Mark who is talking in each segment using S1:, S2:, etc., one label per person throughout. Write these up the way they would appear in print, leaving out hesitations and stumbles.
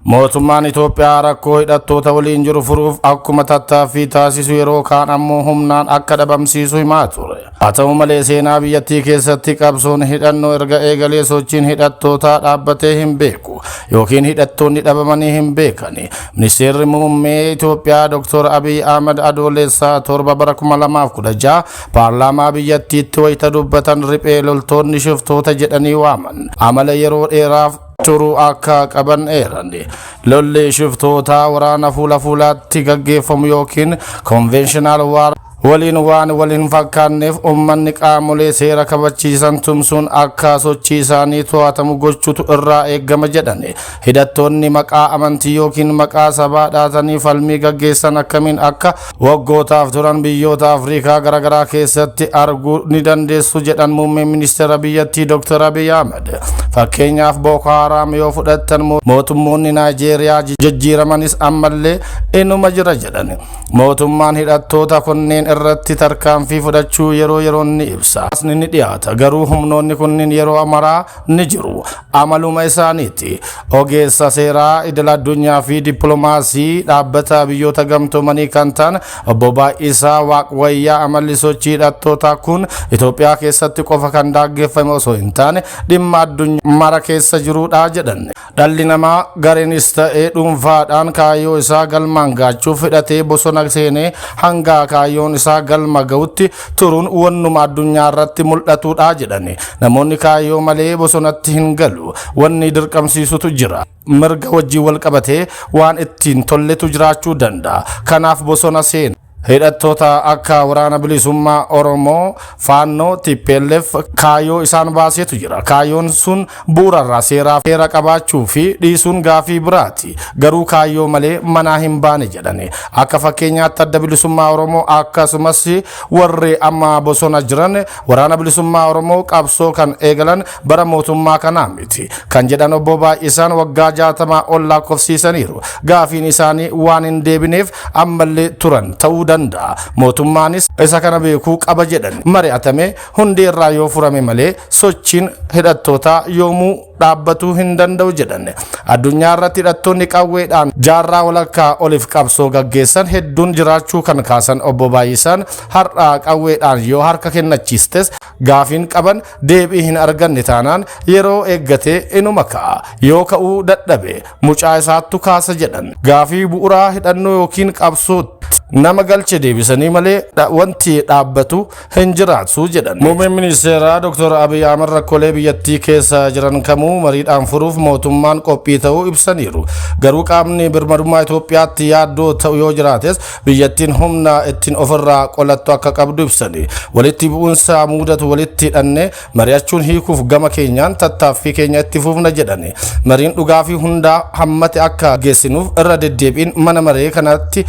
S1: Mootummaan Itoophiyaa rakkoo hidhattoota waliin jiru furuuf akkuma tattaaffii taasisu yeroo kaan ammoo humnaan akka dhabamsiisu himaa ture. Haa ta'u malee seenaa biyyattii keessatti qabsoon hidhannoo erga eegalee sochiin hidhattootaa dhaabbatee hin beeku yookiin hidhattoonni dhabamanii hin beekani. Ministeerri muummee Itoophiyaa Dr. Abiy Ahmed adoolessaa 7 bara 2016 paarlaamaa biyyattiitti wayita dubbatan riphee loltoonni shiftoota jedhanii waaman amala yeroo dheeraaf turu akka qaban eerani. Lolli shiftoota waraana fuula fuulaatti gaggeeffamu yookiin conventional war waliin fakkaanneef ummanni qaamolee seera kabachiisan tumsuun akka sochii isaanii to'atamu gochuutu irraa eegama jedhani. Hidhattoonni maqaa amantii yookiin maqaa sabaa dhaatanii falmii gaggeessan akkamiin akka waggootaaf turan biyyoota Afrikaa garaagaraa keessatti arguu ni dandeessu jedhan muummeen ministeera biyyattii Dr. Abiy Ahmed. Fakkeenyaaf Boko Haram yoo fudhattan mootummoonni Naayijeeriyaa jijjiiramanis ammallee inuma jira jedhani. Mootummaan hidhattoota kunneen irratti tarkaanfii fudhachuu yeroon ni ibsa. Ni dhiyaata garuu humnoonni kunniin yeroo maraa ni jiru. Amaluma isaaniiti. Ogeessa seeraa idil addunyaa fi dippiloomaasii dhaabbata biyyoota gamtoomanii kan ta'an obbo Baay'isaa Waaqwayyaa amalli sochii hidhattootaa kun Itoophiyaa keessatti qofa kan daangeffame osoo hin taane dhimma addunyaa mara keessa jirudha jedhan. Dhalli namaa gareenis ta'ee dhuunfaadhaan kaayyoo isaa galmaan gaachuuf hidhatee bosona seenee hanga kaayyoon isaa galma ga'utti turuun wannuma addunyaa irratti mul'atudha jedhani. Namoonni kaayyoo malee bosonatti hin galu. Wanni dirqamsiisutu jira. Mirga wajjin wal qabatee waan ittiin tolletu jiraachuu danda'a. Kanaaf bosona seen hidhattoota akka waraana bilisummaa Oromoo Faannoo TPLF kaayyoo isaan baasetu jira. Kaayyoon sun bu'uurarraa seera qabaachuu fi dhiisuun gaafii biraati. Garuu kaayyoo malee manaa hin baane jedhani. Akka fakkeenyaatti adda bilisummaa Oromoo akkasumas warri amma bosona jiran waraana bilisummaa Oromoo qabsoo kan eegalan bara mootummaa kanaa miti. Kan jedhan obbo Baay'isaan waggaa 60 ol lakkoofsiisaniiru. Gaafiin isaanii waan hin deebineef ammallee turan ta'uu danda'a. Mootummaanis isa kana beekuu qaba jedhan. Mari'atame hundi irraa yoo furame malee sochiin hidhattootaa yoomuu dhaabbatu hin danda'u jedhan. Addunyaa irratti hidhattoonni qawweedhaan jaarraa walakkaa oliif qabsoo gaggeessan hedduun jiraachuu kan kaasan obbo Baay'isaan har'a qawweedhaan yoo harka kennachiistes gaafiin qaban deebii hin arganne taanaan yeroo eeggatee inuma ka'a. Yoo ka'uu dadhabe mucaa isaattu kaasa jedhan. Gaafii bu'uuraa hidhannoo yookiin qabsootti nama galche deebisanii malee wanti dhaabbatu hin jiraatu jedhan. Muummeen ministeeraa Dr. Abiy Ahmed rakkoolee biyyattii keessa jiran kamuu mariidhaan furuuf mootummaan qophii ta'uu ibsaniiru. Garuu qaamni birmadummaa Itoophiyaatti yaaddoo ta'u yoo jiraates biyyattiin humna ittiin ofirraa qolattu akka qabdu ibsani. Walitti bu'uunsa mudatu walitti hidhannee mari'achuun hiikuuf gama keenyaan tattaaffii keenya itti fufna jedhani. Mariin dhugaa fi hundaa hammate akka geessinuuf irra deddeebiin mana maree kanatti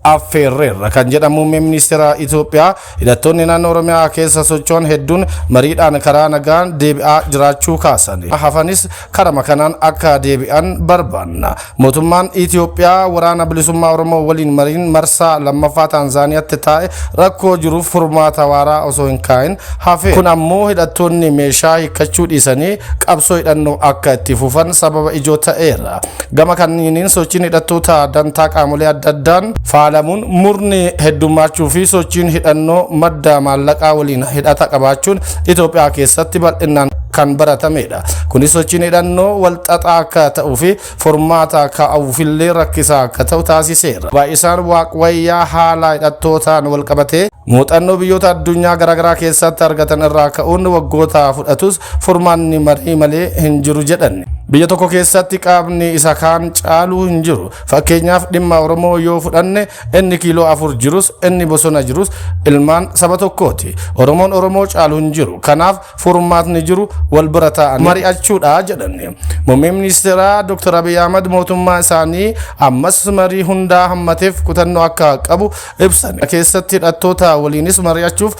S1: affeerreerra kan jedhamu muummeen ministeera Itoophiyaa. Hidhattoonni naannoo Oromiyaa keessa sochoon hedduun mariidhaan karaa nagaan deebi'aa jiraachuu kaasan. Hafanis karama kanaan akka deebi'an barbaanna. Mootummaan Itoophiyaa waraana bilisummaa Oromoo waliin mariin marsaa lammaffaa Taanzaaniyaatti taa'e rakkoo jiruuf furmaata waaraa osoo hin kaa'in hafe. Kun ammoo hidhattoonni meeshaa hiikkachuu dhiisanii qabsoo hidhannoo akka itti fufan sababa ijoo ta'eera. Gama kanniiniin sochiin hidhattoota dantaa qaamolee adda addaan faalamuun murni heddummachuu fi sochiin hidhannoo madda maallaqaa waliin hidhata qabaachuun Itoophiyaa keessatti bal'inaan kan baratamedha. Kunis sochiin hidhannoo wal xaxaa akka ta'uu fi furmaata kaa'uufillee rakkisaa akka ta'u taasiseera. Baay'isaan Waaqwayyaa haala hidhattootaan wal qabatee muuxannoo biyyoota addunyaa garaagaraa keessatti argatan irraa ka'uun waggoota fudhatus furmaanni marii malee hin jiru jedhan. Biyya tokko keessatti qaamni isa kaan caaluu hin jiru. Fakkeenyaaf dhimma Oromoo yoo fudhanne inni kiiloo 4 jirus inni bosona jirus ilmaan saba tokkooti. Oromoon Oromoo caaluu hin jiru. Kanaaf furmaatni jiru wal bira ta'an mari'achuudha jedhan. Muummeen ministeeraa Dr. Abiy Ahmed mootummaa isaanii ammas marii hundaa hammateef kutannoo akka qabu ibsan. Keessatti hidhattoota waliinis mari'achuuf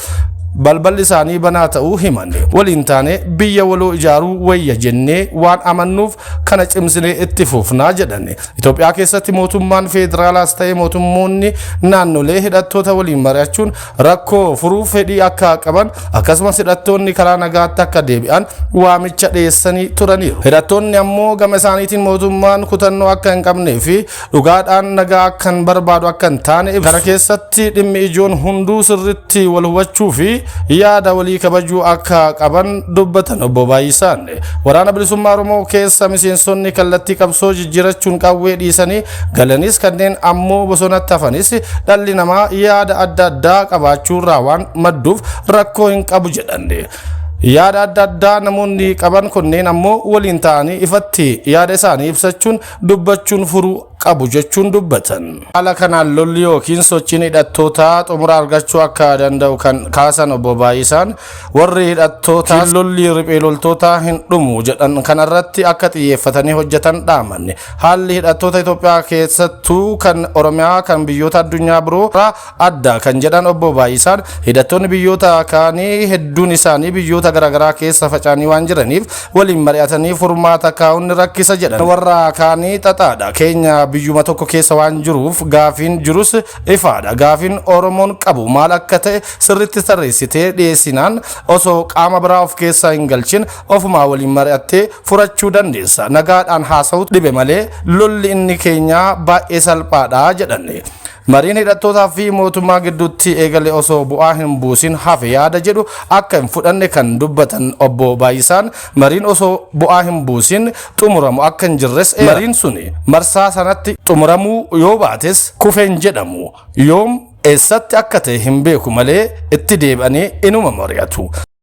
S1: balballi isaanii banaa ta'uu himan. Waliin taane biyya waloo ijaaruu wayya jennee waan amannuuf kana cimsinee itti fufnaa jedhan. Itoophiyaa keessatti mootummaan federaalaas ta'e mootummoonni naannolee hidhattoota waliin mari'achuun rakkoo furuuf fedhii akka qaban akkasumas hidhattoonni karaa nagaatti akka deebi'an waamicha dhiyeessanii turaniiru. Hidhattoonni ammoo gama isaaniitiin mootummaan kutannoo akka hin qabnee fi dhugaadhaan nagaa akka hin barbaadu akka hin taane kana keessatti dhimmi ijoon hunduu sirriitti wal hubachuu fi yaada walii kabajuu akka qaban dubbatan obbo Baay'isaan. Waraana bilisummaa Oromoo keessa miseensonni kallattii qabsoo jijjiirachuun qawwee dhiisanii galanis kanneen ammoo bosonatti hafanis dhalli namaa yaada adda addaa qabaachuurraa waan madduuf rakkoo hin qabu jedhan. Yaada adda addaa namoonni qaban kunneen ammoo waliin ta'anii ifatti yaada isaanii ibsachuun dubbachuun furuu qabu jechuun dubbatan. Haala kanaan lolli yookiin sochiin hidhattootaa xumura argachuu akka danda'u kan kaasan obbo Baay'isaan warri hidhattootaa lolli riphee loltootaa hin dhumu jedhan kanarratti akka xiyyeeffatanii hojjetan dhaaman. Haalli hidhattoota Itoophiyaa keessattuu kan Oromiyaa kan biyyoota addunyaa biroo irraa adda kan jedhan obbo Baay'isaan hidhattoonni biyyoota kaanii hedduun isaanii biyyoota garaagaraa keessa faca'anii waan jiraniif waliin mari'atanii furmaata kaa'uun rakkisa jedhan. Warra kaanii xaxaadha. Keenya biyyuma tokko keessa waan jiruuf gaafiin jirus ifaadha. Gaafiin Oromoon qabu maal akka ta'e sirriitti tarreessitee dhiyeessinaan osoo qaama biraa of keessaa hin galchin ofumaa waliin mari'attee furachuu dandeessa. Nagaadhaan haasa'uu dhibe malee lolli inni keenyaa baay'ee salphaadha jedhan. Mariin hidhattootaa fi mootummaa gidduutti eegale osoo bu'aa hin buusin hafe yaada jedhu akka hin fudhanne kan dubbatan obbo Baay'isaan mariin osoo bu'aa hin buusin xumuramu akka hin jirres mariin suni marsaa sanatti xumuramuu yoo baates kufeen jedhamu yoom eessatti akka ta'e hin beeku malee itti deebi'anii inuma mari'atu.